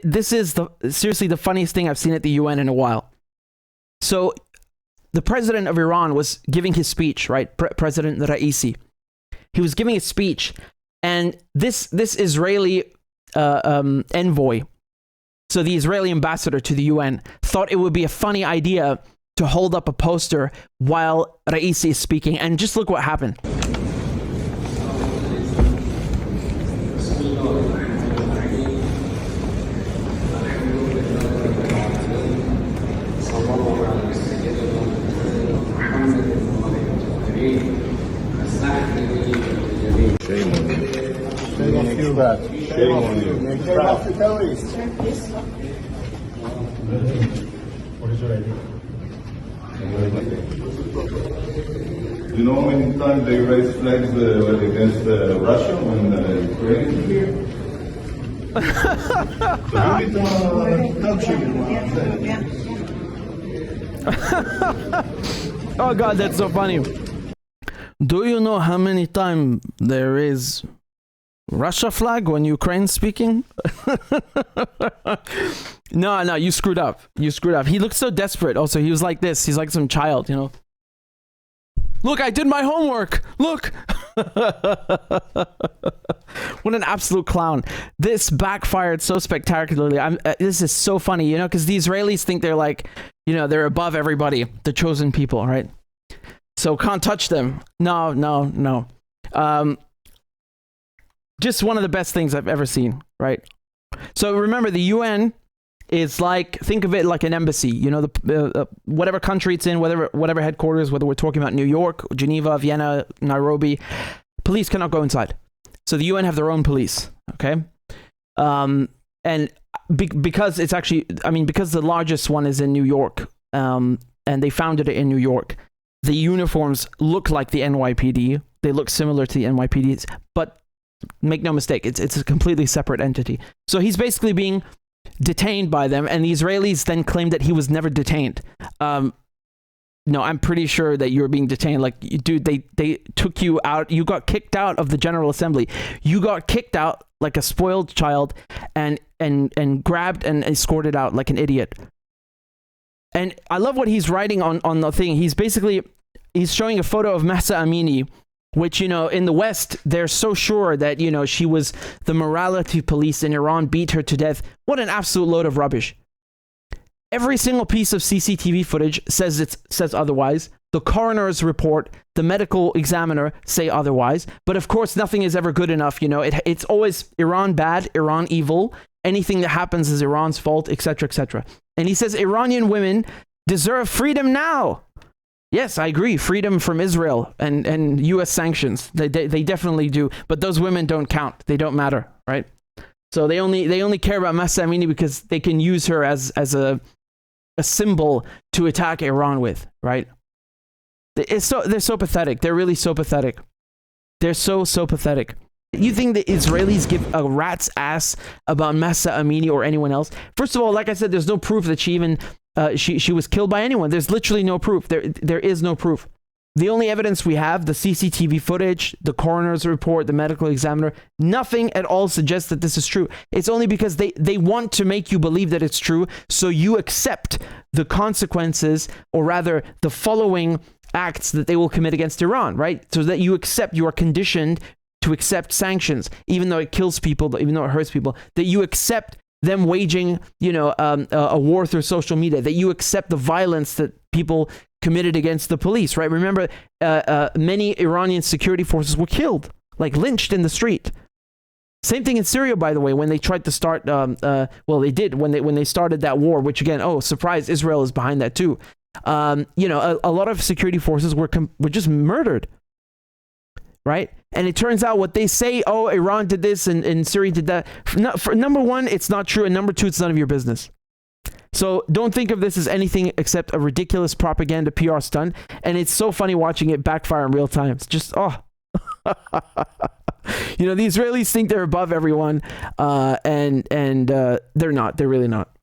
this is seriously the funniest thing I've seen at the UN in a while. So the president of Iran was giving his speech, right? President Raisi. He was giving a speech, and this Israeli envoy, so the Israeli ambassador to the UN, thought it would be a funny idea to hold up a poster while Raisi is speaking, and just look what happened. Shame on you. They don't feel bad. Shame on you. They're not the terrorists. What is your idea? You know how many times they raised flags against Russia when Ukraine is here? Oh God, that's so funny. Do you know how many times there is Russia flag when Ukraine's speaking? No, you screwed up. You screwed up. He looked so desperate. Also, he was like this. He's like some child, you know. Look, I did my homework. Look. What an absolute clown. This backfired so spectacularly. This is so funny, you know, because the Israelis think they're like, you know, they're above everybody, the chosen people, right? So can't touch them. No. Just one of the best things I've ever seen, right? So remember, the UN is like, think of it like an embassy, you know, the whatever country it's in, whatever headquarters, whether we're talking about New York, Geneva, Vienna, Nairobi, police cannot go inside. So the UN have their own police, okay? And because it's actually, I mean, because the largest one is in New York, and they founded it in New York, the uniforms look like the NYPD. They look similar to the NYPD's, but make no mistake, it's a completely separate entity. So he's basically being detained by them, and the Israelis then claim that he was never detained. No, I'm pretty sure that you're being detained. Like, dude, they took you out. You got kicked out of the General Assembly. You got kicked out like a spoiled child, and grabbed and escorted out like an idiot. And I love what he's writing on the thing. He's showing a photo of Mahsa Amini, which, you know, in the West, they're so sure that, you know, she was the morality police in Iran, beat her to death. What an absolute load of rubbish. Every single piece of CCTV footage says otherwise. The coroner's report, the medical examiner say otherwise. But of course, nothing is ever good enough. You know, it's always Iran bad, Iran evil. Anything that happens is Iran's fault, etc., etc. And he says Iranian women deserve freedom now. Yes, I agree. Freedom from Israel and U.S. sanctions. They definitely do. But those women don't count. They don't matter, right? So they only care about Mahsa Amini because they can use her as a symbol to attack Iran with, right? They're so pathetic. They're really so pathetic. They're so pathetic. You think the Israelis give a rat's ass about Mahsa Amini or anyone else? First of all, like I said, there's no proof that she even she was killed by anyone. There's literally no proof. There is no proof. The only evidence we have, the CCTV footage, the coroner's report, the medical examiner, nothing at all suggests that this is true. It's only because they want to make you believe that it's true, so you accept the consequences, or rather the following acts that they will commit against Iran, right? So that you are conditioned to accept sanctions, even though it kills people, even though it hurts people, that you accept them waging, you know, a war through social media, that you accept the violence that people committed against the police, right? Remember, many Iranian security forces were killed, like lynched in the street. Same thing in Syria, by the way, when they tried to start, well, they did when they started that war, which again, oh, surprise, Israel is behind that too. You know, a lot of security forces were just murdered, right? And it turns out what they say, oh, Iran did this and Syria did that. For number one, it's not true. And number two, it's none of your business. So don't think of this as anything except a ridiculous propaganda PR stunt. And it's so funny watching it backfire in real time. It's just, oh. You know, the Israelis think they're above everyone. And they're not. They're really not.